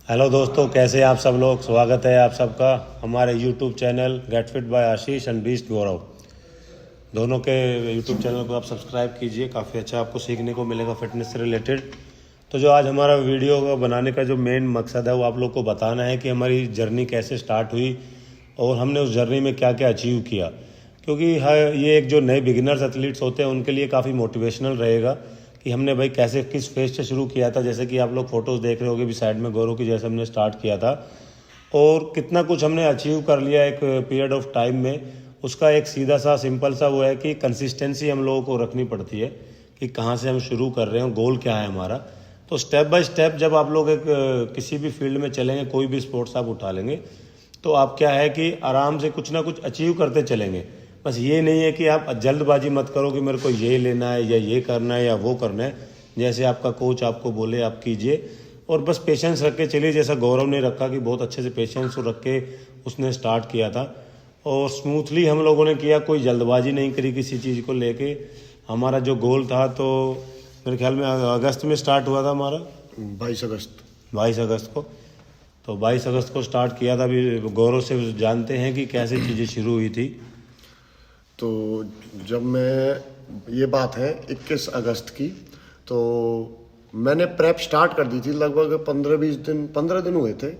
Hello दोस्तों, कैसे हैं आप सब लोग। स्वागत है आप सबका हमारे YouTube channel get fit by Ashish and beast Gaurav. दोनों के यूट्यूब चैनल को आप सब्सक्राइब कीजिए, काफ़ी अच्छा आपको सीखने को मिलेगा फिटनेस से रिलेटेड। तो जो आज हमारा वीडियो का बनाने का जो मेन मकसद है वो आप लोग को बताना है कि हमारी जर्नी कैसे स्टार्ट हुई और हमने उस जर्नी में क्या क्या अचीव किया। क्योंकि ये एक जो नए बिगिनर्स एथलीट्स होते हैं उनके लिए काफ़ी मोटिवेशनल रहेगा कि हमने भाई कैसे किस फेज से शुरू किया था। जैसे कि आप लोग फोटोज़ देख रहे होगे भी साइड में गौरव की, जैसे हमने स्टार्ट किया था और कितना कुछ हमने अचीव कर लिया एक पीरियड ऑफ टाइम में। उसका एक सीधा सा सिंपल सा वो है कि कंसिस्टेंसी हम लोगों को रखनी पड़ती है कि कहाँ से हम शुरू कर रहे हैं, गोल क्या है हमारा। तो स्टेप बाय स्टेप जब आप लोग एक किसी भी फील्ड में चलेंगे, कोई भी स्पोर्ट्स आप उठा लेंगे, तो आप क्या है कि आराम से कुछ ना कुछ अचीव करते चलेंगे। बस ये नहीं है कि आप जल्दबाजी मत करो कि मेरे को ये लेना है या ये करना है या वो करना है। जैसे आपका कोच आपको बोले आप कीजिए और बस पेशेंस रख के चलिए, जैसा गौरव ने रखा कि बहुत अच्छे से पेशेंस रख के उसने स्टार्ट किया था और स्मूथली हम लोगों ने किया, कोई जल्दबाजी नहीं करी किसी चीज़ को लेके। हमारा जो गोल था तो मेरे ख्याल में अगस्त में स्टार्ट हुआ था हमारा, 22 अगस्त को। तो 22 अगस्त को स्टार्ट किया था। अभी गौरव से जानते हैं कि कैसे चीज़ें शुरू हुई थी। तो जब मैं ये बात है 21 अगस्त की, तो मैंने प्रेप स्टार्ट कर दी थी। लगभग 15 दिन हुए थे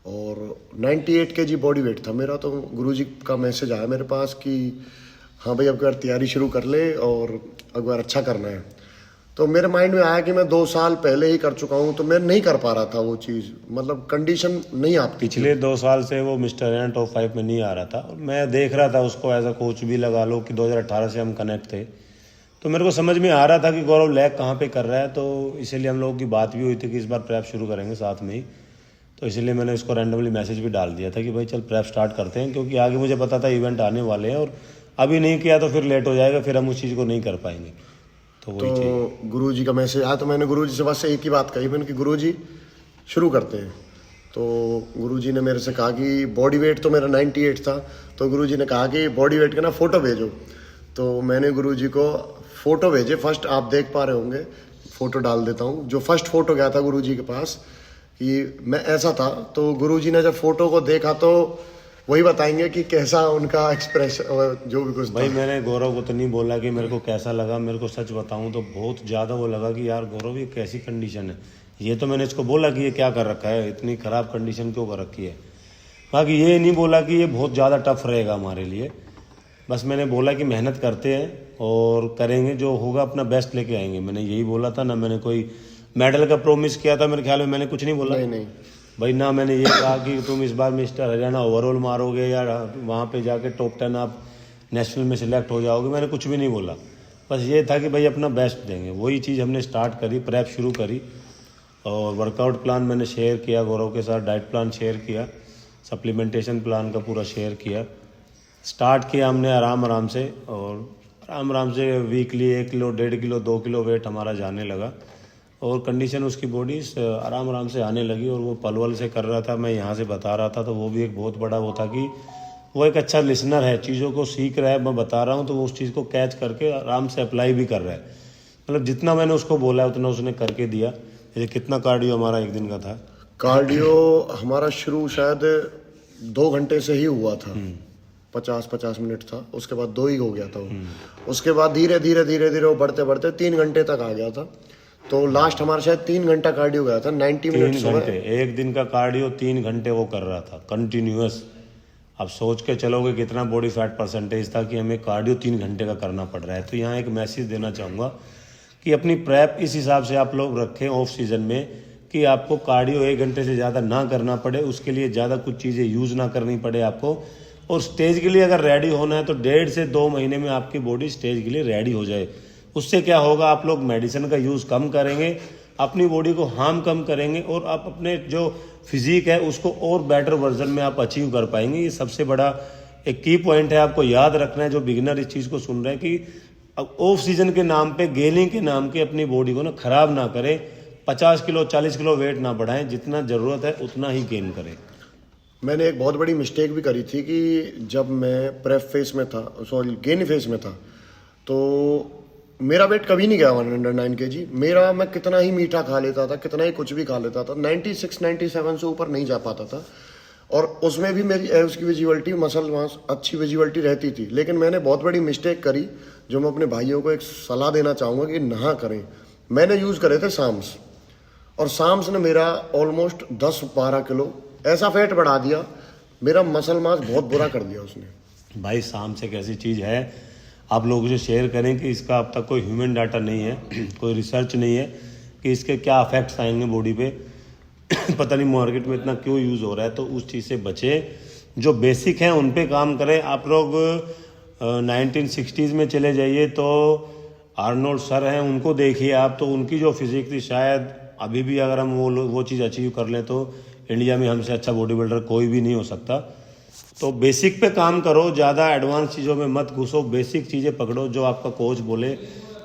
और 98 kg बॉडी वेट था मेरा। तो गुरुजी का मैसेज आया मेरे पास कि हाँ भाई अब बार तैयारी शुरू कर ले और अब बार अच्छा करना है। तो मेरे माइंड में आया कि मैं 2 साल पहले ही कर चुका हूँ, तो मैं नहीं कर पा रहा था वो चीज़, मतलब कंडीशन नहीं आती। पिछले 2 साल से वो मिस्टर एन टॉप 5 में नहीं आ रहा था और मैं देख रहा था उसको एज अ कोच भी लगा लो कि 2018 से हम कनेक्ट थे। तो मेरे को समझ में आ रहा था कि गौरव लैग कहाँ पे कर रहा है। तो इसीलिए हम लोगों की बात भी हुई थी कि इस बार प्रेप शुरू करेंगे साथ में ही। तो इसीलिए मैंने इसको रैंडमली मैसेज भी डाल दिया था कि भाई चल प्रेप स्टार्ट करते हैं, क्योंकि आगे मुझे पता था इवेंट आने वाले हैं और अभी नहीं किया तो फिर लेट हो जाएगा, फिर हम उस चीज़ को नहीं कर पाएंगे। तो वही तो गुरुजी का मैसेज आया तो मैंने गुरुजी से बस एक ही बात कही मैंने कि गुरुजी शुरू करते हैं। तो गुरुजी ने मेरे से कहा कि बॉडी वेट तो मेरा 98 था, तो गुरुजी ने कहा कि बॉडी वेट का ना फ़ोटो भेजो। तो मैंने गुरुजी को फ़ोटो भेजे। फर्स्ट आप देख पा रहे होंगे, फ़ोटो डाल देता हूँ। जो फर्स्ट फ़ोटो गया था गुरुजी के पास कि मैं ऐसा था, तो गुरुजी ने जब फ़ोटो को देखा तो वही बताएंगे कि कैसा उनका एक्सप्रेशन जो भी कुछ भाई था। मैंने गौरव को तो नहीं बोला कि मेरे को कैसा लगा। मेरे को सच बताऊं तो बहुत ज़्यादा वो लगा कि यार गौरव ये कैसी कंडीशन है। ये तो मैंने इसको बोला कि ये क्या कर रखा है, इतनी ख़राब कंडीशन क्यों कर रखी है। बाकी ये नहीं बोला कि ये बहुत ज़्यादा टफ रहेगा हमारे लिए। बस मैंने बोला कि मेहनत करते हैं और करेंगे, जो होगा अपना बेस्ट लेके आएंगे। मैंने यही बोला था ना, मैंने कोई मेडल का प्रोमिस किया था मेरे ख्याल में, मैंने कुछ नहीं बोला। नहीं भाई ना मैंने ये कहा कि तुम इस बार मिस्टर हरियाणा ओवरऑल मारोगे या वहाँ पे जाके टॉप 10 आप नेशनल में सिलेक्ट हो जाओगे, मैंने कुछ भी नहीं बोला। बस ये था कि भाई अपना बेस्ट देंगे। वही चीज़ हमने स्टार्ट करी, प्रेप शुरू करी और वर्कआउट प्लान मैंने शेयर किया गौरव के साथ, डाइट प्लान शेयर किया, सप्लीमेंटेशन प्लान का पूरा शेयर किया। स्टार्ट किया हमने आराम से और आराम से weekly 1 kilo 1.5 kilo 2 kilo weight हमारा जाने लगा और कंडीशन उसकी बॉडी आराम से आने लगी। और वो पलवल से कर रहा था, मैं यहाँ से बता रहा था, तो वो भी एक बहुत बड़ा वो था कि वो एक अच्छा लिसनर है, चीज़ों को सीख रहा है। मैं बता रहा हूँ तो वो उस चीज़ को कैच करके आराम से अप्लाई भी कर रहा है। मतलब जितना मैंने उसको बोला उतना उसने करके दिया। जैसे कितना कार्डियो हमारा एक दिन का था। कार्डियो हमारा शुरू शायद 2 घंटे से ही हुआ था। 50 मिनट था, उसके बाद 2 ही हो गया था वो। उसके बाद धीरे धीरे वो बढ़ते 3 घंटे तक आ गया था। तो लास्ट हमारा शायद 3 घंटा कार्डियो गया था, 90 मिनट। 3 घंटे एक दिन का कार्डियो 3 घंटे वो कर रहा था कंटिन्यूअस। आप सोच के चलोगे कितना बॉडी फैट परसेंटेज था कि हमें कार्डियो 3 घंटे का करना पड़ रहा है। तो यहाँ एक मैसेज देना चाहूँगा कि अपनी प्रेप इस हिसाब से आप लोग रखें ऑफ सीजन में कि आपको कार्डियो 1 घंटे से ज़्यादा ना करना पड़े, उसके लिए ज़्यादा कुछ चीज़ें यूज़ ना करनी पड़े आपको। और स्टेज के लिए अगर रेडी होना है तो 1.5 से 2 महीने में आपकी बॉडी स्टेज के लिए रेडी हो जाए। उससे क्या होगा, आप लोग मेडिसिन का यूज़ कम करेंगे, अपनी बॉडी को हार्म कम करेंगे और आप अपने जो फिजिक है उसको और बेटर वर्जन में आप अचीव कर पाएंगे। ये सबसे बड़ा एक की पॉइंट है, आपको याद रखना है जो बिगिनर इस चीज़ को सुन रहे हैं कि ऑफ सीजन के नाम पे, गेलिंग के नाम के अपनी बॉडी को ना खराब ना करें। 50 किलो 40 किलो वेट ना बढ़ाएं, जितना ज़रूरत है उतना ही गेन करें। मैंने एक बहुत बड़ी मिस्टेक भी करी थी कि जब मैं प्रेप फेस में था, सॉरी गेन फेस में था, तो मेरा वेट कभी नहीं गया 109 kg। मेरा, मैं कितना ही मीठा खा लेता था, कितना ही कुछ भी खा लेता था, 96 97 से ऊपर नहीं जा पाता था। और उसमें भी मेरी एब्स की विजिबिलिटी, मसल मास अच्छी विजिबिलिटी रहती थी। लेकिन मैंने बहुत बड़ी मिस्टेक करी, जो मैं अपने भाइयों को एक सलाह देना चाहूँगा कि ना करें। मैंने यूज़ करे थे साम्स, और साम्स ने मेरा ऑलमोस्ट 10-12 किलो ऐसा फैट बढ़ा दिया, मेरा मसल मास बहुत बुरा कर दिया उसने। भाई साम्स एक ऐसी चीज़ है, आप लोगों से शेयर करें कि इसका अब तक कोई ह्यूमन डाटा नहीं है, कोई रिसर्च नहीं है कि इसके क्या इफेक्ट्स आएंगे बॉडी पे। पता नहीं मार्केट में इतना क्यों यूज़ हो रहा है, तो उस चीज़ से बचे। जो बेसिक हैं उन पे काम करें। आप लोग 1960s में चले जाइए तो आर्नोल्ड सर हैं, उनको देखिए आप, तो उनकी जो फिजिक थी, शायद अभी भी अगर हम वो चीज़ अचीव कर लें तो इंडिया में हमसे अच्छा बॉडी बिल्डर कोई भी नहीं हो सकता। तो बेसिक पे काम करो, ज़्यादा एडवांस चीज़ों में मत घुसो, बेसिक चीज़ें पकड़ो। जो आपका कोच बोले,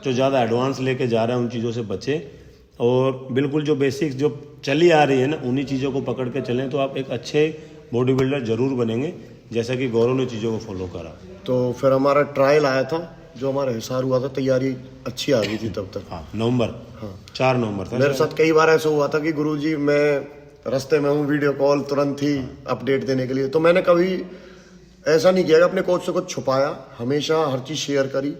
जो ज़्यादा एडवांस लेके जा रहा है उन चीज़ों से बचे, और बिल्कुल जो बेसिक्स जो चली आ रही है ना, उन्हीं चीज़ों को पकड़ के चलें तो आप एक अच्छे बॉडी बिल्डर जरूर बनेंगे, जैसा कि गौरव ने चीज़ों को फॉलो करा। तो फिर हमारा ट्रायल आया था, जो हमारा हिसार हुआ था, तैयारी अच्छी आ गई थी तब तक। हाँ, नवंबर, हाँ 4 नवंबर था मेरे साथ। कई बार ऐसा हुआ था कि गुरुजी मैं रास्ते में हूँ, वीडियो कॉल तुरंत ही अपडेट देने के लिए। तो मैंने कभी ऐसा नहीं किया कि अपने कोच से कुछ छुपाया, हमेशा हर चीज़ शेयर करी,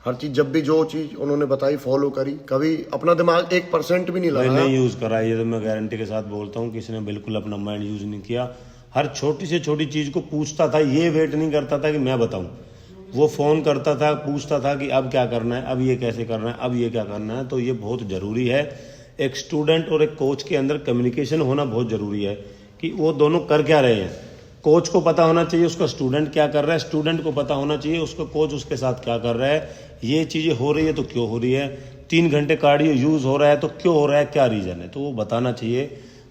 हर चीज़ जब भी जो चीज़ उन्होंने बताई फॉलो करी, कभी अपना दिमाग 1% भी नहीं लगाया। नहीं यूज़ करा, ये तो मैं गारंटी के साथ बोलता हूँ, किसी ने बिल्कुल अपना माइंड यूज़ नहीं किया। हर छोटी से छोटी चीज़ को पूछता था, ये वेट नहीं करता था कि मैं बताऊँ, वो फ़ोन करता था, पूछता था कि अब क्या करना है, अब ये कैसे करना है, अब ये क्या करना है। तो ये बहुत ज़रूरी है, एक स्टूडेंट और एक कोच के अंदर कम्युनिकेशन होना बहुत ज़रूरी है कि वो दोनों कर क्या रहे हैं। कोच को पता होना चाहिए उसका स्टूडेंट क्या कर रहा है, स्टूडेंट को पता होना चाहिए उसका कोच उसके साथ क्या कर रहा है। ये चीज़ें हो रही है तो क्यों हो रही है, 3 घंटे कार्डियो यूज़ हो रहा है तो क्यों हो रहा है, क्या रीज़न है, तो वो बताना चाहिए,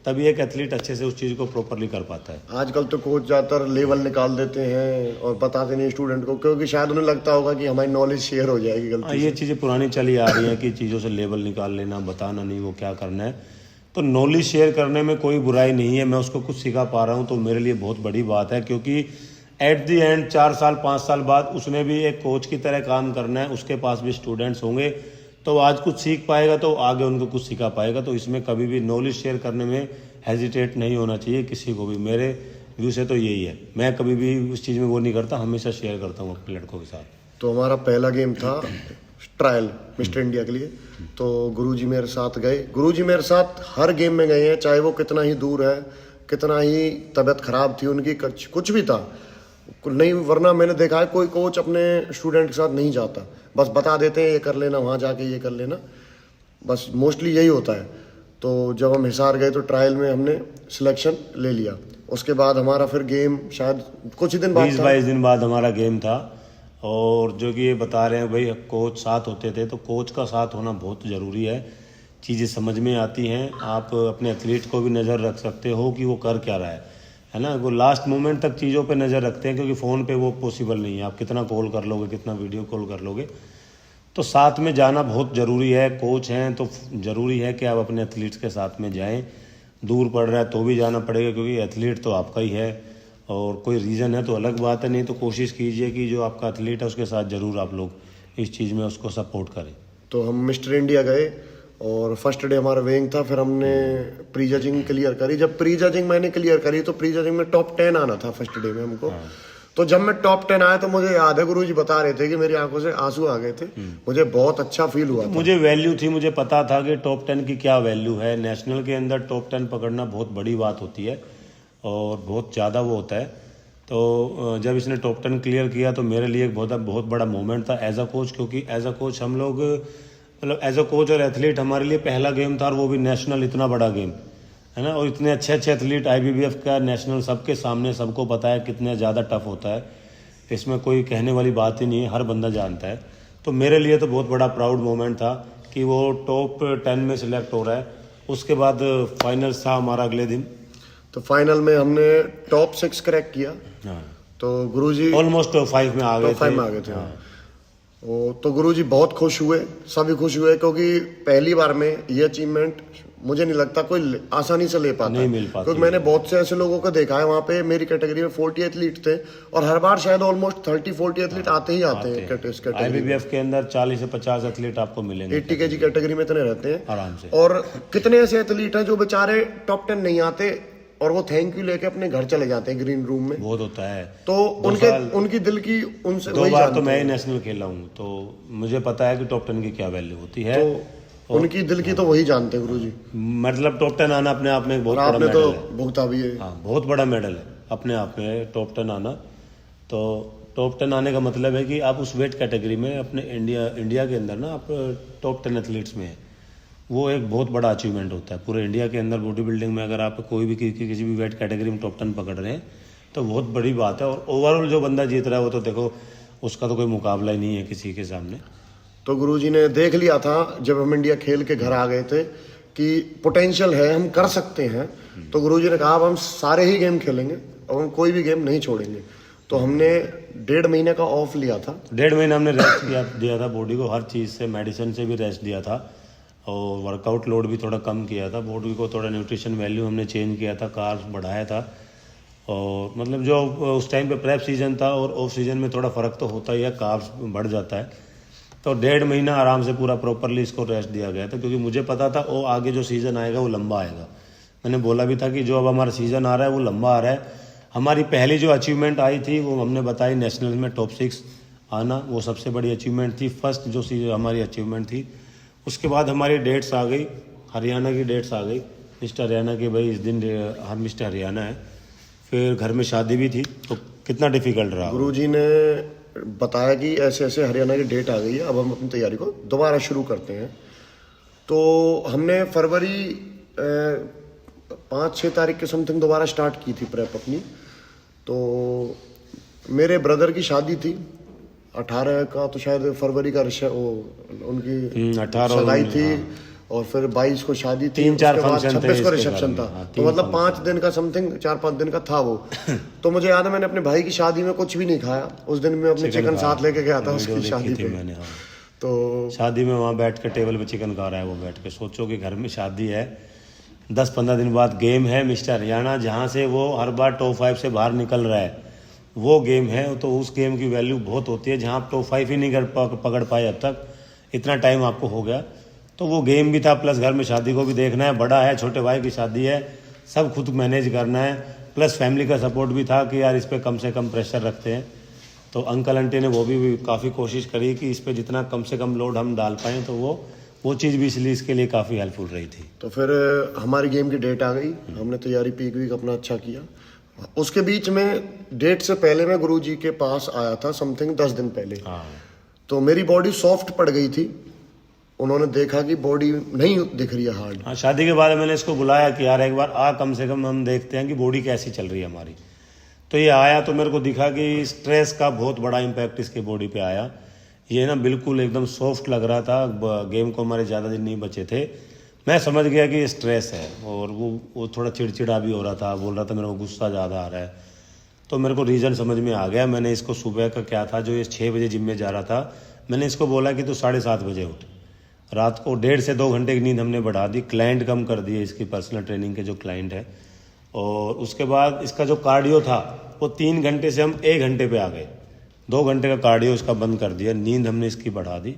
तभी एक एथलीट अच्छे से उस चीज़ को प्रॉपरली कर पाता है। आजकल तो कोच ज़्यादातर लेवल निकाल देते हैं और बताते नहीं स्टूडेंट को, क्योंकि शायद उन्हें लगता होगा कि हमारी नॉलेज शेयर हो जाएगी गलती ये चीज़ें पुरानी चली आ रही हैं कि चीज़ों से लेवल निकाल लेना, बताना नहीं वो क्या करना है। तो नॉलेज शेयर करने में कोई बुराई नहीं है, मैं उसको कुछ सिखा पा रहा हूँ तो मेरे लिए बहुत बड़ी बात है, क्योंकि एट दी एंड 4 साल 5 साल बाद उसने भी एक कोच की तरह काम करना है, उसके पास भी स्टूडेंट्स होंगे, तो आज कुछ सीख पाएगा तो आगे उनको कुछ सिखा पाएगा। तो इसमें कभी भी नॉलेज शेयर करने में हेजिटेट नहीं होना चाहिए किसी को भी। मेरे व्यू से तो यही है, मैं कभी भी उस चीज़ में वो नहीं करता, हमेशा शेयर करता हूँ अपने लड़कों के साथ। तो हमारा पहला गेम था ट्रायल मिस्टर इंडिया के लिए, तो गुरुजी मेरे साथ गए। गुरुजी मेरे साथ हर गेम में गए हैं, चाहे वो कितना ही दूर है, कितना ही तबीयत खराब थी उनकी, कुछ भी था नहीं, वरना मैंने देखा है कोई कोच अपने स्टूडेंट के साथ नहीं जाता, बस बता देते हैं ये कर लेना, वहाँ जाके ये कर लेना, बस मोस्टली यही होता है। तो जब हम हिसार गए तो ट्रायल में हमने सिलेक्शन ले लिया। उसके बाद हमारा फिर गेम शायद कुछ ही दिन बाद 20-22 दिन बाद हमारा गेम था। और जो कि ये बता रहे हैं भाई कोच साथ होते थे, तो कोच का साथ होना बहुत ज़रूरी है, चीज़ें समझ में आती हैं। आप अपने एथलीट को भी नज़र रख सकते हो कि वो कर क्या रहा है ना, वो लास्ट मोमेंट तक चीज़ों पे नज़र रखते हैं, क्योंकि फ़ोन पे वो पॉसिबल नहीं है, आप कितना कॉल कर लोगे, कितना वीडियो कॉल कर लोगे। तो साथ में जाना बहुत ज़रूरी है। कोच हैं तो ज़रूरी है कि आप अपने एथलीट्स के साथ में जाएं, दूर पड़ रहा है तो भी जाना पड़ेगा, क्योंकि एथलीट तो आपका ही है, और कोई रीज़न है तो अलग बात है, नहीं तो कोशिश कीजिए कि जो आपका एथलीट है उसके साथ ज़रूर आप लोग इस चीज़ में उसको सपोर्ट करें। तो हम मिस्टर इंडिया गए और फर्स्ट डे हमारा वेइंग था, फिर हमने प्री जजिंग क्लियर करी। जब प्री जजिंग मैंने क्लियर करी तो प्री जजिंग में टॉप 10 आना था फर्स्ट डे में हमको। तो जब मैं टॉप 10 आया तो मुझे याद है गुरुजी बता रहे थे कि मेरी आंखों से आंसू आ गए थे, मुझे बहुत अच्छा फील हुआ था। मुझे वैल्यू थी, मुझे पता था कि टॉप 10 की क्या वैल्यू है। नेशनल के अंदर टॉप 10 पकड़ना बहुत बड़ी बात होती है और बहुत ज़्यादा वो होता है। तो जब इसने टॉप 10 क्लियर किया तो मेरे लिए एक बहुत बड़ा मोमेंट था एज अ कोच, क्योंकि एज अ कोच हम लोग मतलब एज अ कोच और एथलीट हमारे लिए पहला गेम था, और वो भी नेशनल, इतना बड़ा गेम है ना, और इतने अच्छे एथलीट IBBF का नेशनल सबके सामने, सबको पता है कितना ज़्यादा टफ होता है, इसमें कोई कहने वाली बात ही नहीं है, हर बंदा जानता है। तो मेरे लिए तो बहुत बड़ा प्राउड मोमेंट था कि वो टॉप 10 में सिलेक्ट हो रहा है। उसके बाद फाइनल्स था हमारा अगले दिन, तो फाइनल में हमने टॉप 6 क्रैक किया। हाँ, तो गुरुजी ऑलमोस्ट टॉप 5 में आ गए थे। टॉप 5 में आ गए थे। तो गुरुजी बहुत खुश हुए, सभी खुश हुए, क्योंकि पहली बार में ये अचीवमेंट मुझे नहीं लगता कोई आसानी से ले पाता, नहीं मिल पाती, क्योंकि मैंने बहुत से ऐसे लोगों को देखा है वहाँ पे मेरी कैटेगरी में 40 एथलीट थे और हर बार शायद ऑलमोस्ट 30-40 एथलीट आते ही आते हैं इस कैटेगरी। IBBF के अंदर 40 से 50 एथलीट आपको मिलेंगे 80 kg कैटेगरी में इतने रहते हैं आराम से। और कितने ऐसे एथलीट हैं जो बेचारे टॉप 10 नहीं आते और वो थैंक यू लेके अपने घर चले जाते हैं ग्रीन रूम में। बहुत होता है। तो उनकी दिल की उनसे 2 बार तो मैं ही नेशनल खेला हूँ, तो मुझे पता है कि टॉप 10 की क्या वैल्यू होती है। तो उनकी दिल की तो वही जानते हैं गुरुजी। मतलब टॉप 10 आना अपने आप में एक बहुत बड़ा आपने मेडल तो है। भुगता भी है। हाँ, बहुत बड़ा मेडल है अपने आप में टॉप 10 आना। तो टॉप 10 आने का मतलब है कि आप उस वेट कैटेगरी में अपने इंडिया के अंदर ना आप टॉप 10 एथलीट्स में है। वो एक बहुत बड़ा अचीवमेंट होता है पूरे इंडिया के अंदर। बॉडी बिल्डिंग में अगर आप कोई भी किसी भी वेट कैटेगरी में टॉप 10 पकड़ रहे हैं तो बहुत बड़ी बात है। और ओवरऑल जो बंदा जीत रहा है वो तो देखो उसका तो कोई मुकाबला ही नहीं है किसी के सामने। तो गुरुजी ने देख लिया था जब हम इंडिया खेल के घर आ गए थे कि पोटेंशियल है, हम कर सकते हैं। तो गुरुजी ने कहा अब हम सारे ही गेम खेलेंगे, अब हम कोई भी गेम नहीं छोड़ेंगे। तो हमने 1.5 महीने का ऑफ लिया था। 1.5 महीना हमने रेस्ट दिया था बॉडी को, हर चीज़ से, मेडिसिन से भी रेस्ट दिया था और वर्कआउट लोड भी थोड़ा कम किया था। बॉडी को थोड़ा न्यूट्रिशन वैल्यू हमने चेंज किया था, कार्ब्स बढ़ाया था। और मतलब जो उस टाइम पे प्रेप सीजन था और ऑफ सीजन में थोड़ा फ़र्क तो होता ही है, कार्ब्स बढ़ जाता है। तो 1.5 महीना आराम से पूरा प्रॉपरली इसको रेस्ट दिया गया था, क्योंकि मुझे पता था वो आगे जो सीज़न आएगा वो लंबा आएगा। मैंने बोला भी था कि जो अब हमारा सीज़न आ रहा है वो लंबा आ रहा है। हमारी पहली जो अचीवमेंट आई थी वो हमने बताई नेशनल में टॉप 6 आना, वो सबसे बड़ी अचीवमेंट थी, फर्स्ट जो हमारी अचीवमेंट थी। उसके बाद हमारी डेट्स आ गई, हरियाणा की डेट्स आ गई, मिस्टर हरियाणा की, भाई इस दिन हर मिस्टर हरियाणा है। फिर घर में शादी भी थी, तो कितना डिफिकल्ट रहा। गुरुजी ने बताया कि ऐसे ऐसे हरियाणा की डेट आ गई है, अब हम अपनी तैयारी को दोबारा शुरू करते हैं। तो हमने फरवरी 5-6 तारीख के समथिंग दोबारा स्टार्ट की थी प्रेप अपनी। तो मेरे ब्रदर की शादी थी 18 का, तो शायद फरवरी का उनकी 18 सगाई थी और फिर 22 को शादी थी, 3-4 उसके बाद फंक्शन 26 को थे रिसेप्शन था। हाँ, तो मतलब 5 दिन का समथिंग 4-5 दिन का था वो। तो मुझे याद है मैंने अपने भाई की शादी में कुछ भी नहीं खाया उस दिन। मैं अपने चिकन साथ लेके गया था उसकी शादी पे। मैंने हाँ। तो शादी में वहाँ बैठ के टेबल पे चिकन खा रहा है वो बैठ के। सोचो कि घर में शादी है, 10-15 दिन बाद गेम है मिस्टर हरियाणा, जहाँ से वो हर बार टॉप 5 से बाहर निकल रहा है, वो गेम है। तो उस गेम की वैल्यू बहुत होती है, जहाँ आप टॉप 5 ही नहीं पकड़ पाए अब तक, इतना टाइम आपको हो गया। तो वो गेम भी था, प्लस घर में शादी को भी देखना है, बड़ा है, छोटे भाई की शादी है, सब खुद मैनेज करना है। प्लस फैमिली का सपोर्ट भी था कि यार इस पर कम से कम प्रेशर रखते हैं। तो अंकल आंटी ने वो भी काफ़ी कोशिश करी कि इस पर जितना कम से कम लोड हम डाल पाएँ, तो वो चीज़ भी इसलिए इसके लिए काफ़ी हेल्पफुल रही थी। तो फिर हमारी गेम की डेट आ गई, हमने तैयारी पीक वीक अपना अच्छा किया। उसके बीच में डेट से पहले मैं गुरुजी के पास आया था समथिंग 10 दिन पहले। हाँ, तो मेरी बॉडी सॉफ्ट पड़ गई थी। उन्होंने देखा कि बॉडी नहीं दिख रही है हार्ड। हाँ, शादी के बाद मैंने इसको बुलाया कि यार एक बार आ, कम से कम हम देखते हैं कि बॉडी कैसी चल रही है हमारी। तो ये आया तो मेरे को दिखा कि स्ट्रेस का बहुत बड़ा इम्पैक्ट इसके बॉडी पे आया। ये ना बिल्कुल एकदम सॉफ्ट लग रहा था, गेम को हमारे ज़्यादा दिन नहीं बचे थे। मैं समझ गया कि स्ट्रेस है, और वो थोड़ा चिड़चिड़ा भी हो रहा था, बोल रहा था मेरे को गुस्सा ज़्यादा आ रहा है। तो मेरे को रीज़न समझ में आ गया। मैंने इसको सुबह का क्या था, जो ये 6 बजे जिम में जा रहा था, मैंने इसको बोला कि तू 7:30 बजे उठ। रात को 1.5 से 2 घंटे की नींद हमने बढ़ा दी, क्लाइंट कम कर दिए, इसकी पर्सनल ट्रेनिंग के जो क्लाइंट है। और उसके बाद इसका जो कार्डियो था वो 3 घंटे से हम 1 घंटे पे आ गए। 2 घंटे का कार्डियो इसका बंद कर दिया, नींद हमने इसकी बढ़ा दी,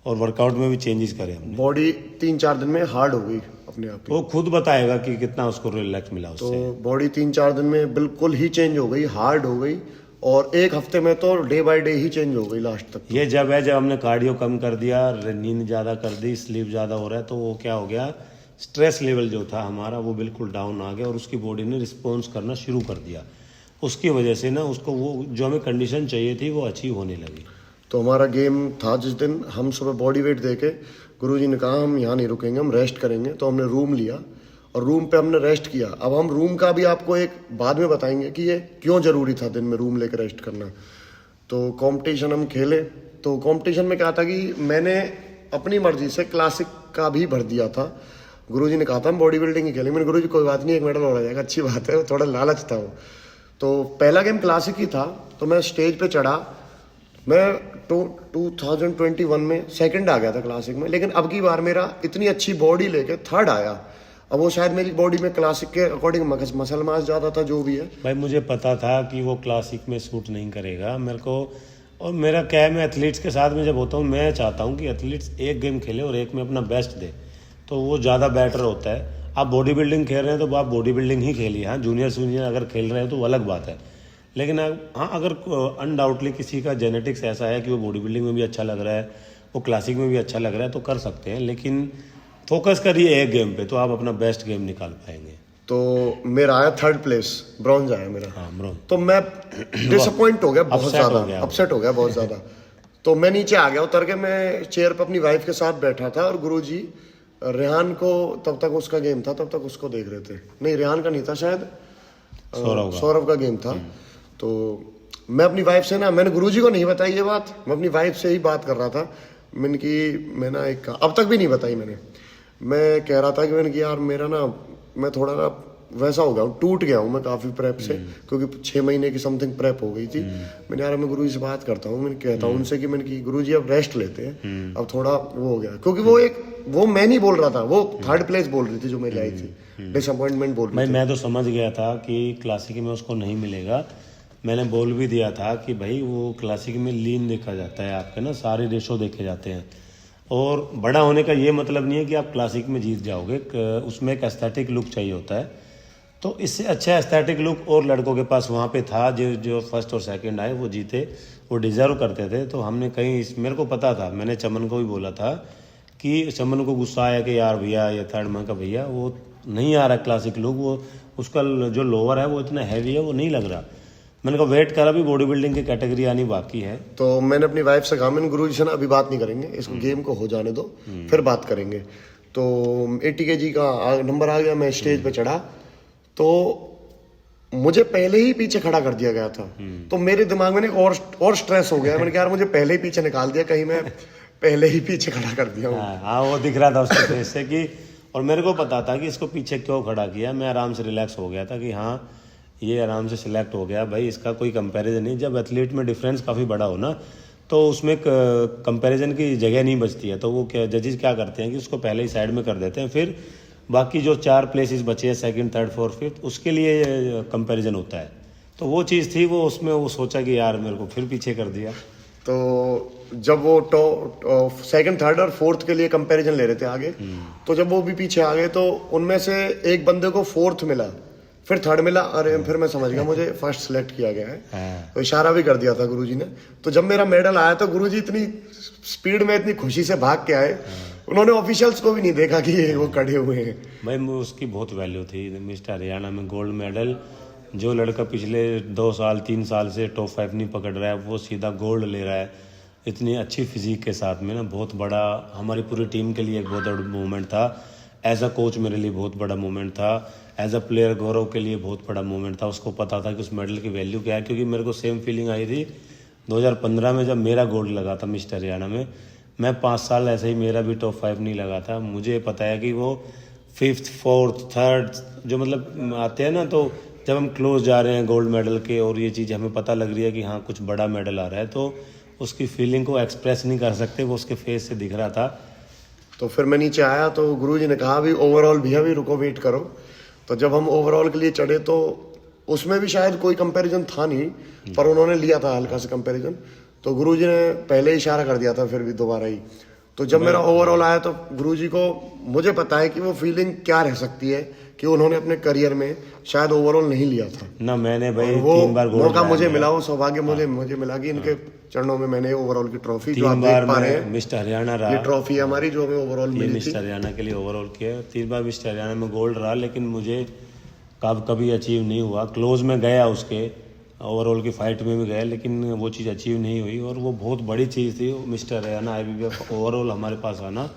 और वर्कआउट में भी चेंजेस करे हमने। बॉडी 3-4 दिन में हार्ड हो गई अपने आप ही। वो खुद बताएगा कि कितना उसको रिलैक्स मिला उससे। तो बॉडी 3-4 दिन में बिल्कुल ही चेंज हो गई, हार्ड हो गई, और 1 हफ्ते में तो day by day he change हो गई लास्ट तक। ये जब हमने कार्डियो कम कर दिया, नींद ज़्यादा कर दी, स्लीप ज़्यादा हो रहा है, तो वो क्या हो गया, स्ट्रेस लेवल जो था हमारा वो बिल्कुल डाउन आ गया, और उसकी बॉडी ने रिस्पॉन्स करना शुरू कर दिया। उसकी वजह से ना उसको वो जो हमें कंडीशन चाहिए थी वो अचीव होने लगी। तो हमारा गेम था जिस दिन, हम सुबह बॉडी वेट देके गुरुजी ने कहा हम यहाँ नहीं रुकेंगे, हम रेस्ट करेंगे। तो हमने रूम लिया और रूम पे हमने रेस्ट किया। अब हम रूम का भी आपको एक बाद में बताएंगे कि ये क्यों ज़रूरी था दिन में रूम लेकर रेस्ट करना। तो कंपटीशन हम खेले। तो कंपटीशन में क्या था कि मैंने अपनी मर्जी से क्लासिक का भी भर दिया था। गुरुजी ने कहा था हम बॉडी बिल्डिंग ही खेलेंगे। मैंने गुरुजी कोई बात नहीं, 1 मेडल हो जाएगा, अच्छी बात है। थोड़ा लालच था वो। तो पहला गेम क्लासिक ही था। तो मैं स्टेज पे चढ़ा, मैं 2021 में सेकंड आ गया था क्लासिक में, लेकिन अब की बार मेरा इतनी अच्छी बॉडी लेके थर्ड आया। अब वो शायद मेरी बॉडी में क्लासिक के अकॉर्डिंग मसल मास ज़्यादा था, जो भी है। भाई मुझे पता था कि वो क्लासिक में सूट नहीं करेगा मेरे को। और मेरा क्या है, मैं एथलीट्स के साथ में जब होता हूँ, मैं चाहता हूँ कि एथलीट्स एक गेम खेले और एक में अपना बेस्ट दे, तो वो ज़्यादा बेटर होता है। आप बॉडी बिल्डिंग खेल रहे हैं तो आप बॉडी बिल्डिंग ही खेलिए। हाँ, जूनियर अगर खेल रहे हैं तो वो अलग बात है, लेकिन हाँ, अगर अनडाउटली किसी का जेनेटिक्स ऐसा है कि वो बॉडी बिल्डिंग में भी अच्छा लग रहा है, वो क्लासिक में भी अच्छा लग रहा है, तो कर सकते हैं। लेकिन फोकस करिए एक गेम पे, तो आप अपना बेस्ट गेम निकाल पाएंगे। तो मेरा आया थर्ड प्लेस, ब्रॉन्ज आया मेरा। हाँ, ब्रॉन्ज। तो मैं डिसअपॉइंट हो गया बहुत Upset हो ज़्यादा, गया। अपसेट हो गया बहुत ज़्यादा। तो मैं नीचे आ गया, उतर के मैं चेयर पर अपनी वाइफ के साथ बैठा था, और गुरुजी रेहान को, तब तक उसका गेम था, तब तक उसको देख रहे थे। नहीं, रेहान का नहीं था, शायद सौरभ का गेम था। तो मैं अपनी वाइफ से ना, मैंने गुरुजी को नहीं बताई ये बात, मैं अपनी वाइफ से ही बात कर रहा था। मैं ना एक, अब तक भी नहीं बताई मैंने। मैं कह रहा था कि मैंने कि यार मेरा ना, मैं थोड़ा ना वैसा हो गया हूँ, टूट गया हूँ मैं काफ़ी प्रेप से, क्योंकि 6 महीने की समथिंग प्रेप हो गई थी। मैंने यार, मैं गुरुजी से बात करता हूँ, मैंने कहता हूँ उनसे कि मैंने कि गुरुजी अब रेस्ट लेते हैं, अब थोड़ा वो हो गया। क्योंकि वो मैं नहीं बोल रहा था, वो थर्ड प्लेस बोल रही थी जो मेरी आई थी, डिसअपॉइंटमेंट बोल रही थी। मैं तो समझ गया था कि क्लासिक में उसको नहीं मिलेगा। मैंने बोल भी दिया था कि भाई वो क्लासिक में लीन देखा जाता है, आपके ना सारे रेशो देखे जाते हैं। और बड़ा होने का ये मतलब नहीं है कि आप क्लासिक में जीत जाओगे, उसमें एक एस्थेटिक लुक चाहिए होता है। तो इससे अच्छा एस्थेटिक लुक और लड़कों के पास वहाँ पे था, जो फर्स्ट और सेकंड आए वो जीते, वो डिज़र्व करते थे। तो हमने कहीं, मेरे को पता था, मैंने चमन को भी बोला था कि चमन को गुस्सा आया कि यार भैया ये थर्ड में का भैया वो नहीं आ रहा क्लासिक लुक, वो उसका जो लोअर है वो इतना हैवी है, वो नहीं लग रहा। मैंने कहा वेट करा, भी बॉडी बिल्डिंग की कैटेगरी आनी बाकी है। तो मैंने अपनी वाइफ से कहा, मैंने गुरुजी से ना अभी बात नहीं करेंगे, इसको गेम को हो जाने दो, फिर बात करेंगे। तो 80 kg का नंबर आ गया, मैं स्टेज पे चढ़ा, तो मुझे पहले ही पीछे खड़ा कर दिया गया था। तो मेरे दिमाग में और स्ट्रेस हो गया। मैंने कहा यार मुझे पहले ही पीछे निकाल दिया, कहीं मैं पहले ही पीछे खड़ा कर दिया हूँ। हाँ, वो दिख रहा था उसके फेस से कि, और मेरे को पता था कि इसको पीछे क्यों खड़ा किया। मैं आराम से रिलैक्स हो गया था कि हाँ ये आराम से सिलेक्ट हो गया भाई, इसका कोई कंपैरिजन नहीं। जब एथलीट में डिफरेंस काफ़ी बड़ा हो ना, तो उसमें कंपैरिजन की जगह नहीं बचती है। तो वो क्या, जजेस क्या करते हैं कि उसको पहले ही साइड में कर देते हैं, फिर बाकी जो 4 प्लेसेस बचे हैं, सेकंड, थर्ड, फोर्थ, फिफ्थ, उसके लिए कंपैरिजन होता है। तो वो चीज़ थी, वो उसमें वो सोचा कि यार मेरे को फिर पीछे कर दिया। तो जब वो सेकंड, थर्ड और फोर्थ के लिए कंपैरिजन ले रहे थे आगे, तो जब वो भी पीछे आ गए, तो उनमें से एक बंदे को फोर्थ मिला, फिर थर्ड मिला। अरे फिर मैं समझ गया मुझे फर्स्ट सिलेक्ट किया गया है। तो इशारा भी कर दिया था गुरुजी ने। तो जब मेरा मेडल आया तो गुरुजी इतनी स्पीड में, इतनी खुशी से भाग के आए, उन्होंने ऑफिशियल्स को भी नहीं देखा कि ये वो खड़े हुए हैं। भाई उसकी बहुत वैल्यू थी। मिस्टर हरियाणा में गोल्ड मेडल, जो लड़का पिछले 2 साल 3 साल से टॉप 5 नहीं पकड़ रहा है, वो सीधा गोल्ड ले रहा है इतनी अच्छी फिजिक के साथ में ना, बहुत बड़ा हमारी पूरी टीम के लिए एक बहुत बड़ा मूवमेंट था। एज अ कोच मेरे लिए बहुत बड़ा मूवमेंट था, एज अ प्लेयर गौरव के लिए बहुत बड़ा मूवमेंट था। उसको पता था कि उस मेडल की वैल्यू क्या है, क्योंकि मेरे को सेम फीलिंग आई थी 2015 में जब मेरा गोल्ड लगा था मिस्टर हरियाणा में। मैं 5 साल ऐसे ही, मेरा भी टॉप 5 नहीं लगा था। मुझे पता है कि वो 5th, 4th, 3rd जो मतलब आते हैं ना, तो जब हम क्लोज जा रहे हैं गोल्ड मेडल के और ये चीज़ हमें पता लग रही है कि हाँ कुछ बड़ा मेडल आ रहा है, तो उसकी फीलिंग को एक्सप्रेस नहीं कर सकते, वो उसके फेस से दिख रहा था। तो फिर मैं नीचे आया तो गुरुजी ने कहा अभी ओवरऑल भैया भी रुको, वेट करो। तो जब हम ओवरऑल के लिए चढ़े तो उसमें भी शायद कोई कंपैरिजन था नहीं, पर उन्होंने लिया था हल्का सा कंपैरिजन। तो गुरुजी ने पहले इशारा कर दिया था, फिर भी दोबारा ही। तो जब मेरा ओवरऑल आया तो गुरुजी को, मुझे पता है कि वो फीलिंग क्या रह सकती है कि उन्होंने अपने करियर में शायद ओवरऑल नहीं लिया था ना। मैंने भाई वो 3 बार गोल्ड मौका मुझे मिला, वो सौभाग्य मुझे मिला कि इनके चरणों में मैंने ओवरऑल की ट्रॉफी, जो आप देख पा रहे हैं, मिस्टर हरियाणा रहा। ये ट्रॉफी हमारी जो हमें ओवरऑल मिली थी, मिस्टर हरियाणा के लिए ओवरऑल किया। 3 बार मिस्टर हरियाणा में गोल्ड रहा, लेकिन मुझे कभी अचीव नहीं हुआ। क्लोज में गया, उसके ओवरऑल की फाइट में भी गया, लेकिन वो चीज़ अचीव नहीं हुई। और वो बहुत बड़ी चीज़ थी मिस्टर हरियाणा IBF ओवरऑल हमारे पास आना।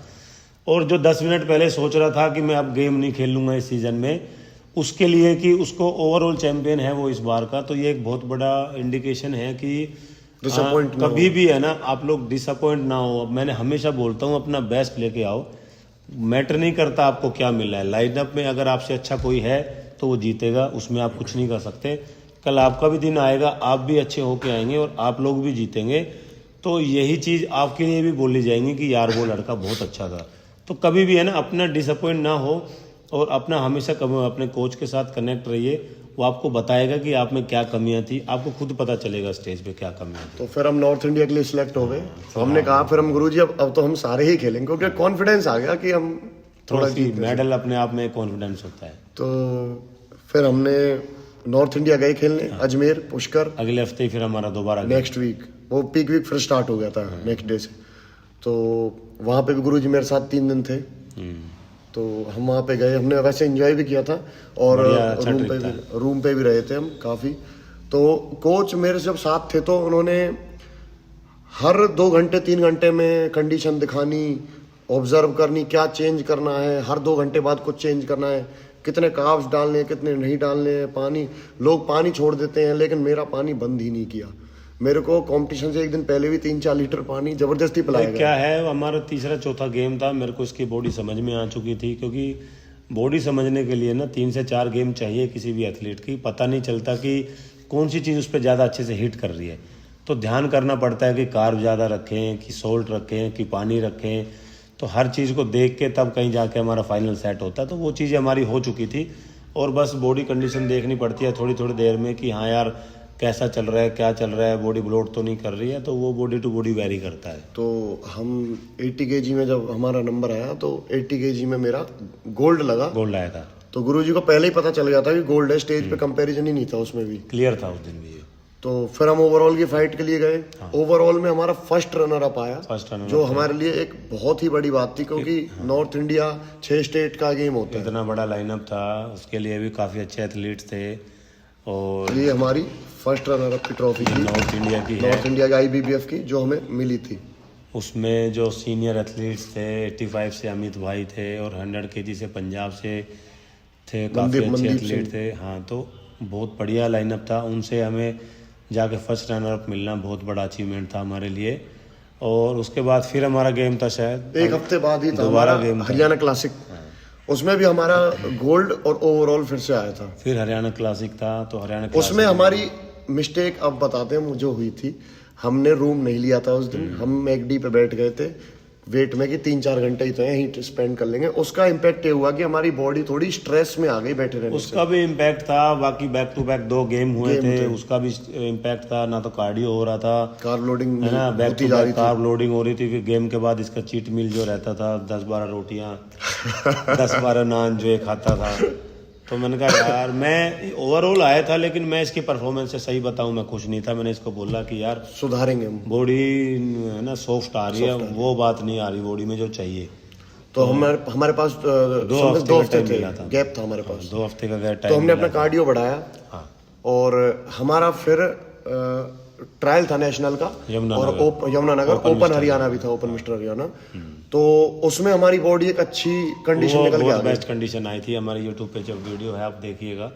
और जो 10 मिनट पहले सोच रहा था कि मैं अब गेम नहीं खेलूंगा इस सीज़न में, उसके लिए कि उसको ओवरऑल चैंपियन है वो इस बार का, तो ये एक बहुत बड़ा इंडिकेशन है कि कभी भी है ना, आप लोग डिसअपॉइंट ना हो। अब मैंने हमेशा बोलता हूँ अपना बेस्ट लेके आओ, मैटर नहीं करता आपको क्या मिल रहा है। लाइनअप में अगर आपसे अच्छा कोई है तो वो जीतेगा, उसमें आप कुछ नहीं कर सकते। कल आपका भी दिन आएगा, आप भी अच्छे होके आएंगे और आप लोग भी जीतेंगे। तो यही चीज़ आपके लिए भी बोली जाएंगी कि यार वो लड़का बहुत अच्छा था। तो कभी भी है ना अपना डिसअपॉइंट ना हो और अपना हमेशा अपने कोच के साथ कनेक्ट रहिए। वो आपको बताएगा कि आप में क्या कमियां थी, आपको खुद पता चलेगा स्टेज पे क्या कमियां थी। तो फिर हम नॉर्थ इंडिया के लिए सिलेक्ट हो गए। तो हमने कहा फिर हम गुरुजी अब तो हम सारे ही खेलेंगे, क्योंकि कॉन्फिडेंस आ गया कि हम थोड़ा सी मेडल अपने आप में कॉन्फिडेंस होता है। तो फिर हमने नॉर्थ इंडिया गए खेलने, अजमेर, पुष्कर। अगले हफ्ते ही फिर हमारा दोबारा नेक्स्ट वीक वो पीक वीक फिर स्टार्ट हो गया था नेक्स्ट डे से। तो वहाँ पे भी गुरुजी मेरे साथ 3 दिन थे। तो हम वहाँ पे गए, हमने वैसे एंजॉय भी किया था और अच्छा रूम पे भी रहे थे हम काफ़ी। तो कोच मेरे जब साथ थे तो उन्होंने हर 2 घंटे 3 घंटे में कंडीशन दिखानी, ऑब्जर्व करनी, क्या चेंज करना है, हर 2 घंटे बाद कुछ चेंज करना है, कितने कार्ब्स डालने हैं, कितने नहीं डालने हैं। पानी, लोग पानी छोड़ देते हैं लेकिन मेरा पानी बंद ही नहीं किया। मेरे को कंपटीशन से एक दिन पहले भी 3-4 लीटर पानी जबरदस्ती पिलाया गया। क्या है, हमारा तीसरा चौथा गेम था, मेरे को इसकी बॉडी समझ में आ चुकी थी, क्योंकि बॉडी समझने के लिए ना 3 से 4 गेम चाहिए किसी भी एथलीट की। पता नहीं चलता कि कौन सी चीज़ उस पर ज़्यादा अच्छे से हिट कर रही है। तो ध्यान करना पड़ता है कि कार्ब ज़्यादा रखें, कि सोल्ट रखें, कि पानी रखें। तो हर चीज़ को देख के तब कहीं जाके हमारा फाइनल सेट होता है। तो वो चीज़ें हमारी हो चुकी थी और बस बॉडी कंडीशन देखनी पड़ती है थोड़ी थोड़ी देर में कि हाँ यार कैसा चल रहा है, क्या चल रहा है, बॉडी ब्लोट तो नहीं कर रही है। तो वो बॉडी टू बॉडी वेरी करता है। तो हम 80 kg में जब हमारा नंबर आया तो 80 kg में मेरा गोल्ड लगा। गोल्ड आया था तो गुरुजी को पहले ही पता चल गया था कि गोल्ड है, स्टेज पे कंपैरिजन ही नहीं था उसमें भी। क्लियर था उस दिन भी। तो फिर हम ओवरऑल की फाइट के लिए गए। ओवरऑल में हमारा फर्स्ट रनर अप आया, जो हमारे लिए एक बहुत ही बड़ी बात थी, क्योंकि नॉर्थ इंडिया 6 स्टेट का गेम होता है। इतना बड़ा लाइनअप था, उसके लिए भी काफ़ी अच्छे एथलीट्स थे। और ये हमारी फर्स्ट रनर अप की ट्रॉफी थी, नॉर्थ इंडिया की, नॉर्थ इंडिया की IBBF की, जो हमें मिली थी। उसमें जो सीनियर एथलीट्स थे 85 से अमित भाई थे और 100 kg से पंजाब से थे, काफ़ी अच्छे एथलीट थे। हाँ, तो बहुत बढ़िया लाइनअप था। उनसे हमें जाके फर्स्ट रनर अप मिलना बहुत बड़ा अचीवमेंट था हमारे लिए। और उसके बाद फिर हमारा गेम था, शायद 1 हफ्ते बाद ही था दोबारा गेम, हरियाणा क्लासिक। उसमें भी हमारा गोल्ड और ओवरऑल फिर से आया था। फिर हरियाणा क्लासिक था, तो हरियाणा उसमें हमारी मिस्टेक अब बताते हैं जो हुई थी। हमने रूम नहीं लिया था उस दिन, हम मैकडी पे बैठ गए थे वेट में कि 3-4 घंटे ही तो यहीं स्पेंड कर लेंगे। उसका इम्पैक्ट ये हुआ कि हमारी बॉडी थोड़ी स्ट्रेस में आ गई बैठे रहने उसका भी इम्पैक्ट था। बाकी बैक टू बैक 2 गेम हुए थे, उसका भी इम्पैक्ट था। ना तो कार्डियो हो रहा था, कार्ब लोडिंग है ना, back to back carb loading हो रही थी। फिर गेम के बाद इसका चीट मील जो रहता था, 10-12 रोटियां 10-12 नान जो ये खाता था। तो मैंने कहा यार, मैं ओवरऑल आया था लेकिन मैं इसकी परफॉर्मेंस से सही बताऊं मैं खुश नहीं था। मैंने इसको बोला कि यार सुधारेंगे हम, बॉडी है ना सॉफ्ट आ रही है, वो बात नहीं आ रही बॉडी में जो चाहिए। तो हमारे पास 2 हफ्ते थे गैप था हमारे पास, 2 हफ्ते का गैप टाइम। तो हमने अपना कार्डियो बढ़ाया। हाँ। और हमारा फिर ट्रायल था नेशनल का, और यमुनानगर ओपन हरियाणा भी था, ओपन मिस्टर हरियाणा। तो उसमें हमारी बॉडी एक अच्छी कंडीशन निकल के आ गई, बेस्ट कंडीशन आई थी। हमारे यूट्यूब पे जब वीडियो है आप देखिएगा,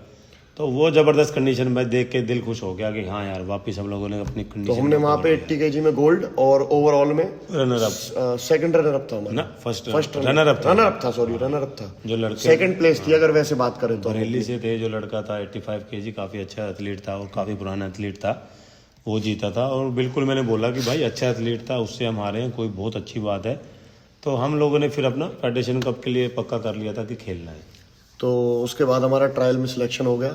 तो वो जबरदस्त कंडीशन में देख के दिल खुश हो गया कि हाँ यार वापिस हम लोगों ने अपनी कंडीशन। तो हमने वहाँ पे 80 kg में गोल्ड और ओवरऑल में runner up, second runner up था हमारा, फर्स्ट रनर अप था, सॉरी रनर अप था। जो लड़के सेकंड प्लेस थी अगर वैसे बात करें तो। बरेली से थे जो लड़का था 85 kg, काफ़ी अच्छा एथलीट था और काफ़ी पुराना एथलीट था, वो जीता था। और बिल्कुल मैंने बोला कि भाई अच्छा एथलीट था, उससे हम हारे हैं, कोई बहुत अच्छी बात है। तो हम लोगों ने फिर अपना फेडरेशन कप के लिए पक्का कर लिया था कि खेलना है। तो उसके बाद हमारा ट्रायल में सिलेक्शन हो गया।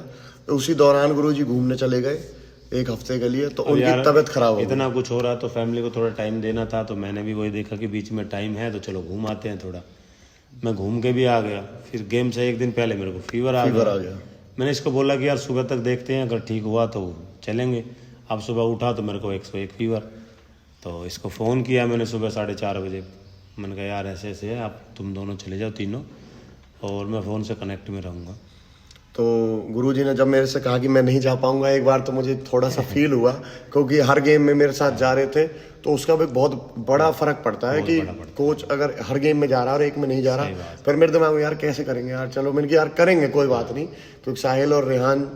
तो उसी दौरान गुरुजी घूमने चले गए 1 हफ्ते के लिए, तो उनकी तबीयत खराब हो गई। इतना कुछ हो रहा तो फैमिली को थोड़ा टाइम देना था, तो मैंने भी वही देखा कि बीच में टाइम है तो चलो घूम आते हैं थोड़ा। मैं घूम के भी आ गया। फिर गेम से एक दिन पहले मेरे को फीवर आ गया। मैंने इसको बोला कि यार सुबह तक देखते हैं, अगर ठीक हुआ तो चलेंगे। अब सुबह उठा तो मेरे को 101 फीवर। तो इसको फ़ोन किया मैंने सुबह 4:30 बजे। मैंने कहा यार ऐसे ऐसे है, आप तुम दोनों चले जाओ तीनों, और मैं फ़ोन से कनेक्ट में रहूँगा। तो गुरुजी ने जब मेरे से कहा कि मैं नहीं जा पाऊंगा एक बार, तो मुझे थोड़ा सा फील हुआ, क्योंकि हर गेम में मेरे साथ जा रहे थे। तो उसका भी बहुत बड़ा फर्क पड़ता है कि कोच अगर हर गेम में जा रहा है और एक में नहीं जा रहा। फिर मेरे दिमाग में यार कैसे करेंगे यार, चलो मैंने कहा यार करेंगे कोई बात नहीं, क्योंकि साहिल और रेहान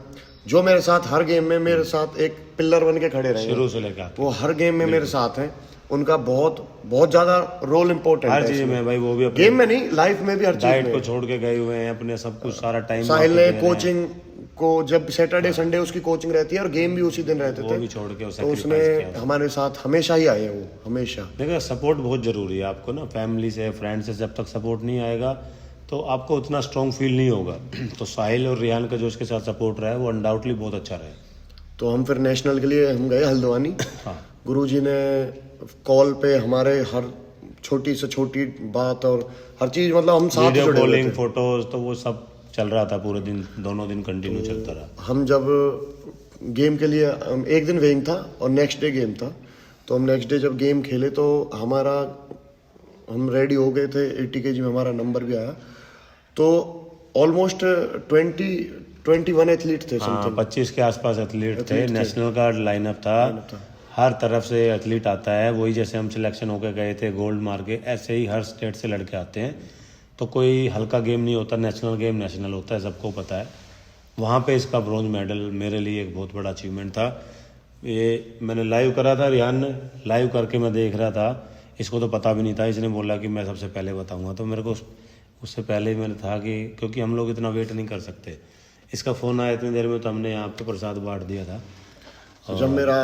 जो मेरे साथ हर गेम में मेरे साथ एक पिलर बन के खड़े रहे शुरू से लेकर, वो हर गेम में मेरे साथ हैं। उनका बहुत ज्यादा रोल इम्पोर्टेंट है हर चीज में भाई। वो भी गेम में नहीं, लाइफ में भी हर चीज डाइट को छोड़ के गए हुए हैं अपने, सब कुछ सारा टाइम। साहिल ने को जब सैटरडे संडे उसकी कोचिंग रहती है और गेम भी उसी दिन रहते वो थे, भी छोड़ के तो उसने हमारे साथ हमेशा ही आए हैं वो, हमेशा। देखो सपोर्ट बहुत ज़रूरी है आपको ना, फैमिली से फ्रेंड से जब तक सपोर्ट नहीं आएगा तो आपको उतना स्ट्रॉन्ग फील नहीं होगा। तो साहिल और रियान का जो उसके साथ सपोर्ट रहा है वो अनडाउटली बहुत अच्छा रहा है। तो हम फिर नेशनल के लिए हम गए हल्द्वानी। हाँ, गुरुजी ने कॉल पे हमारे हर छोटी से छोटी बात और हर चीज, मतलब हम साथ वीडियो जुड़े हुए कॉलिंग थे। फोटोज तो वो सब चल रहा था पूरे दिन, दोनों दिन कंटिन्यू चलता रहा। हम जब गेम के लिए एक दिन वेइंग था और नेक्स्ट डे गेम था, तो हम नेक्स्ट डे जब गेम खेले तो हम रेडी हो गए थे, 80 kg में हमारा नंबर भी आया। तो ऑलमोस्ट 21 एथलीट थे हाँ, समथिंग। 25 के आसपास एथलीट थे। नेशनल का लाइनअप था, हर तरफ से एथलीट आता है। वही जैसे हम सिलेक्शन होकर गए थे गोल्ड मार के, ऐसे ही हर स्टेट से लड़के आते हैं। तो कोई हल्का गेम नहीं होता, नेशनल गेम नेशनल होता है, सबको पता है। वहाँ पे इसका ब्रॉन्ज मेडल मेरे लिए एक बहुत बड़ा अचीवमेंट था। ये मैंने लाइव करा था, रियान ने लाइव करके मैं देख रहा था। इसको तो पता भी नहीं था, इसने बोला कि मैं सबसे पहले बताऊंगा। तो मेरे को उससे पहले ही मैंने था कि क्योंकि हम लोग इतना वेट नहीं कर सकते। इसका फ़ोन आया इतनी देर में तो हमने यहाँ पे प्रसाद बांट दिया था। जब मेरा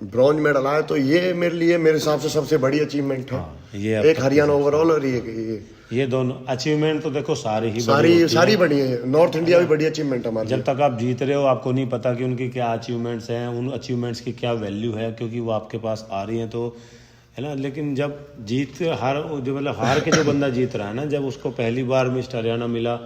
ब्रॉन्ज मेडल आया तो ये मेरे लिए, मेरे हिसाब से सबसे बड़ी अचीवमेंट है। हाँ, ये एक हरियाणा ओवरऑल और ये दोनों अचीवमेंट तो देखो सारी ही सारी बड़ी है। नॉर्थ इंडिया भी बड़ी अचीवमेंट हमारी। जब तक आप जीत रहे हो आपको नहीं पता कि उनकी क्या अचीवमेंट्स हैं, उन अचीवमेंट्स की क्या वैल्यू है, क्योंकि वो आपके पास आ रही हैं तो है ना। लेकिन जब हार के जो बंदा जीत रहा है ना, जब उसको पहली बार मिस्टर हरियाणा मिला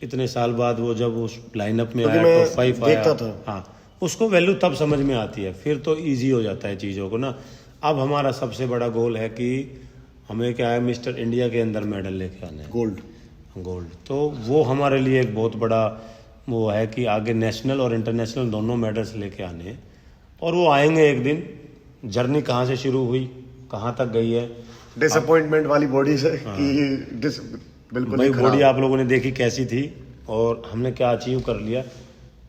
इतने साल बाद, वो जब उस लाइनअप में आया तो 5 आया था, हाँ, उसको वैल्यू तब समझ में आती है, फिर तो इजी हो जाता है चीज़ों को ना। अब हमारा सबसे बड़ा गोल है कि हमें क्या है, मिस्टर इंडिया के अंदर मेडल लेके आने हैं, गोल्ड। तो वो हमारे लिए एक बहुत बड़ा वो है कि आगे नेशनल और इंटरनेशनल दोनों मेडल्स लेके आने हैं, और वो आएंगे एक दिन। जर्नी कहाँ से शुरू हुई, कहाँ तक गई है, डिसअपॉइंटमेंट वाली बॉडी से कि बिल्कुल भाई बॉडी आप लोगों ने देखी कैसी थी और हमने क्या अचीव कर लिया।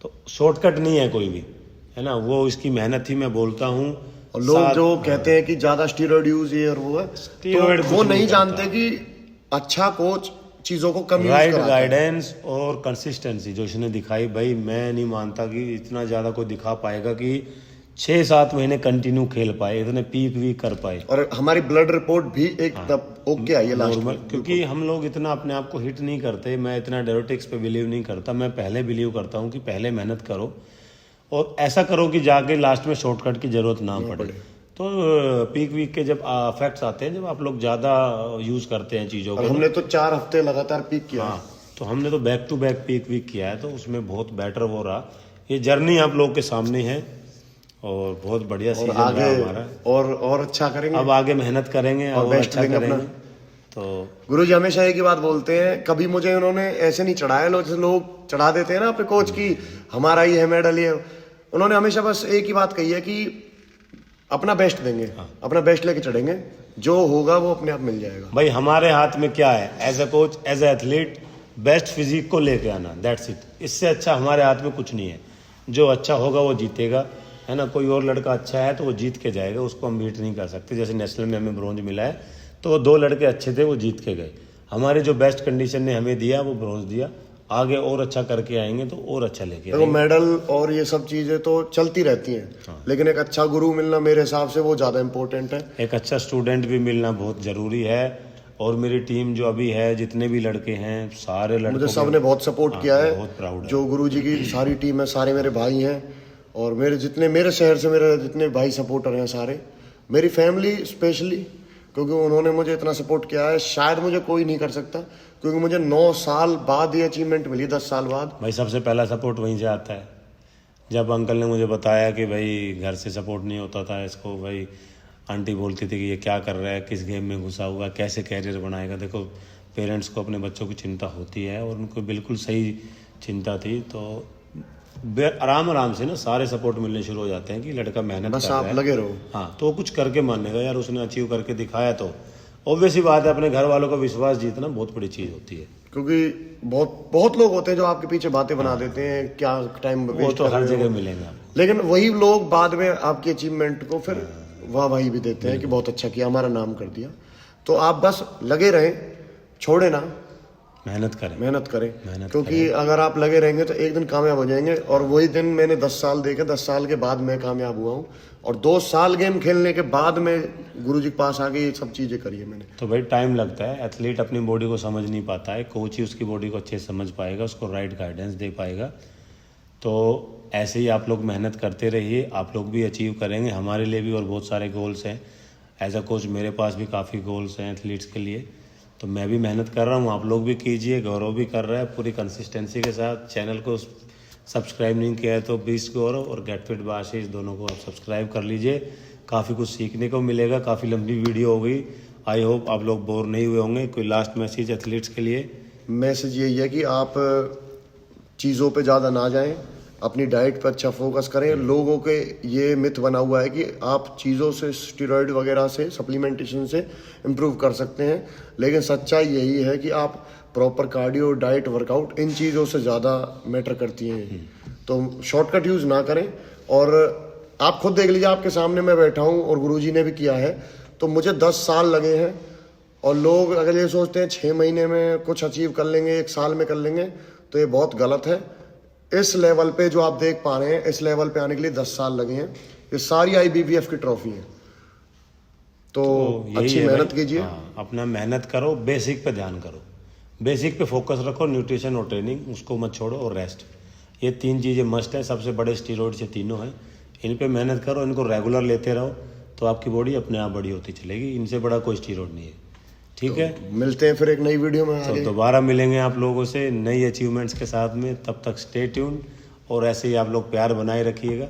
तो शॉर्टकट नहीं है कोई भी, है ना। वो इसकी मेहनत थी, मैं बोलता हूँ। और लोग जो कहते हैं कि ज्यादा स्टीरॉइड यूज ये और वो है, तो वो नहीं जानते कि अच्छा कोच चीजों को कम राइट गाइडेंस और कंसिस्टेंसी जो इसने दिखाई, भाई मैं नहीं मानता कि इतना ज्यादा कोई दिखा पाएगा कि 6-7 महीने कंटिन्यू खेल पाए, इतने पीक भी कर पाए। और हमारी ब्लड रिपोर्ट भी एक ओके आई है लास्ट में, क्योंकि हम लोग इतना अपने आप को हिट नहीं करते। मैं इतना डायरेटिक्स पे बिलीव नहीं करता। मैं पहले बिलीव करता हूँ कि पहले मेहनत करो और ऐसा करो कि जाके लास्ट में शॉर्टकट की जरूरत ना पड़े। तो पीक वीक के जब इफेक्ट्स आते हैं, जब आप लोग ज्यादा यूज करते हैं चीजों को। हमने तो 4 हफ्ते लगातार पीक किया। हाँ, तो हमने तो back to back peak week किया है, तो उसमें बहुत बेटर हो रहा। ये जर्नी आप लोग के सामने है और बहुत बढ़िया सीजन आगे रहा हमारा। और अच्छा करेंगे, अब आगे मेहनत करेंगे और अच्छा करेंगे। तो गुरुजी हमेशा एक ही बात बोलते हैं, कभी मुझे उन्होंने ऐसे नहीं चढ़ाया लोग चढ़ा देते हैं ना अपने कोच की, हमारा ही है मेडल ये। उन्होंने हमेशा बस एक ही बात कही है कि अपना बेस्ट देंगे, अपना बेस्ट लेके चढ़ेंगे, जो होगा वो अपने आप मिल जाएगा। भाई हमारे हाथ में क्या है, as a coach, as a athlete, best physique को लेके आना, दैट्स इट। इससे अच्छा हमारे हाथ में कुछ नहीं है। जो अच्छा होगा वो जीतेगा, है ना। कोई और लड़का अच्छा है तो वो जीत के जाएगा, उसको हम बीट नहीं कर सकते। जैसे नेशनल में हमें ब्रॉन्ज मिला है तो 2 लड़के अच्छे थे, वो जीत के गए। हमारे जो बेस्ट कंडीशन ने हमें दिया वो ब्रॉन्ज दिया। आगे और अच्छा करके आएंगे तो और अच्छा लेके देखो मेडल और ये सब चीजें तो चलती रहती हैं, लेकिन एक अच्छा गुरु मिलना मेरे हिसाब से वो ज्यादा इम्पोर्टेंट है। एक अच्छा स्टूडेंट भी मिलना बहुत जरूरी है। और मेरी टीम जो अभी है, जितने भी लड़के हैं, सारे लड़कों मुझे सबने बहुत सपोर्ट किया है। बहुत प्राउड है। जो गुरुजी की सारी टीम है, सारे मेरे भाई हैं, और मेरे शहर से मेरे जितने भाई सपोर्टर हैं सारे, मेरी फैमिली स्पेशली, क्योंकि उन्होंने मुझे इतना सपोर्ट किया है, शायद मुझे कोई नहीं कर सकता। क्योंकि मुझे 9 साल बाद ये अचीवमेंट मिली, 10 साल बाद। भाई सबसे पहला सपोर्ट वहीं से आता है। जब अंकल ने मुझे बताया कि भाई घर से सपोर्ट नहीं होता था इसको, भाई आंटी बोलती थी कि ये क्या कर रहा है, किस गेम में घुसा हुआ, कैसे कैरियर बनाएगा। देखो पेरेंट्स को अपने बच्चों की चिंता होती है और उनको बिल्कुल सही चिंता थी। तो आराम से ना सारे सपोर्ट मिलने शुरू हो जाते हैं कि लड़का मेहनत बस कर रहा आप है, लगे रहो। हाँ, तो कुछ करके मानेगा यार, उसने अचीव करके दिखाया। तो ऑब्वियस ही बात है, अपने घर वालों का विश्वास जीतना बहुत बड़ी चीज होती है। क्योंकि बहुत लोग होते हैं जो आपके पीछे बातें बना देते हैं, क्या टाइम वो तो हर जगह मिलेंगे आपको। लेकिन वही लोग बाद में आपकी अचीवमेंट को फिर वाह-वाही भी देते हैं कि बहुत अच्छा किया, हमारा नाम कर दिया। तो आप बस लगे रहें, छोड़े ना, मेहनत करें। मेहनत करें, मेहनत क्योंकि अगर आप लगे रहेंगे तो एक दिन कामयाब हो जाएंगे। और वही दिन मैंने 10 साल देखे, 10 साल के बाद मैं कामयाब हुआ हूँ। और 2 साल गेम खेलने के बाद मैं गुरुजी के पास आके ये सब चीज़ें करी है मैंने। तो भाई टाइम लगता है, एथलीट अपनी बॉडी को समझ नहीं पाता है, कोच ही उसकी बॉडी को अच्छे से समझ पाएगा, उसको राइट गाइडेंस दे पाएगा। तो ऐसे ही आप लोग मेहनत करते रहिए, आप लोग भी अचीव करेंगे। हमारे लिए भी और बहुत सारे गोल्स हैं एज अ कोच, मेरे पास भी काफ़ी गोल्स हैं एथलीट्स के लिए। तो मैं भी मेहनत कर रहा हूँ, आप लोग भी कीजिए, गौरव भी कर रहा है पूरी कंसिस्टेंसी के साथ। चैनल को सब्सक्राइब नहीं किया है तो बीस्ट गौरव और गेट फिट बाय आशीष दोनों को आप सब्सक्राइब कर लीजिए। काफ़ी कुछ सीखने को मिलेगा, काफ़ी लंबी वीडियो हो गई। आई होप आप लोग बोर नहीं हुए होंगे। कोई लास्ट मैसेज एथलीट्स के लिए? मैसेज यही है कि आप चीज़ों पे ज़्यादा ना जाएं, अपनी डाइट पर अच्छा फोकस करें। लोगों के ये मिथ बना हुआ है कि आप चीज़ों से, स्टेरॉइड वगैरह से, सप्लीमेंटेशन से इम्प्रूव कर सकते हैं, लेकिन सच्चाई यही है कि आप प्रॉपर कार्डियो, डाइट, वर्कआउट, इन चीज़ों से ज़्यादा मैटर करती हैं। तो शॉर्टकट यूज़ ना करें। और आप खुद देख लीजिए, आपके सामने मैं बैठा हूँ और गुरुजी ने भी किया है, तो मुझे 10 साल लगे हैं। और लोग अगर ये सोचते हैं 6 महीने में कुछ अचीव कर लेंगे, 1 साल में कर लेंगे, तो ये बहुत गलत है। इस लेवल पे जो आप देख पा रहे हैं, इस लेवल पे आने के लिए 10 साल लगे हैं। ये सारी IBBF की ट्रॉफी है। तो यही अच्छी है मेहनत भाई। कीजिए। हाँ, अपना मेहनत करो, बेसिक पे ध्यान करो, बेसिक पे फोकस रखो, न्यूट्रिशन और ट्रेनिंग उसको मत छोड़ो, और रेस्ट, ये 3 चीज़ें मस्ट है। सबसे बड़े स्टीरॉइड ये तीनों हैं, इन पे मेहनत करो, इनको रेगुलर लेते रहो, तो आपकी बॉडी अपने आप बड़ी होती चलेगी। इनसे बड़ा कोई स्टीरॉइड नहीं है। ठीक है, मिलते हैं फिर एक नई वीडियो में तो आगे। दोबारा मिलेंगे आप लोगों से नई अचीवमेंट्स के साथ में। तब तक स्टे ट्यून, और ऐसे ही आप लोग प्यार बनाए रखिएगा।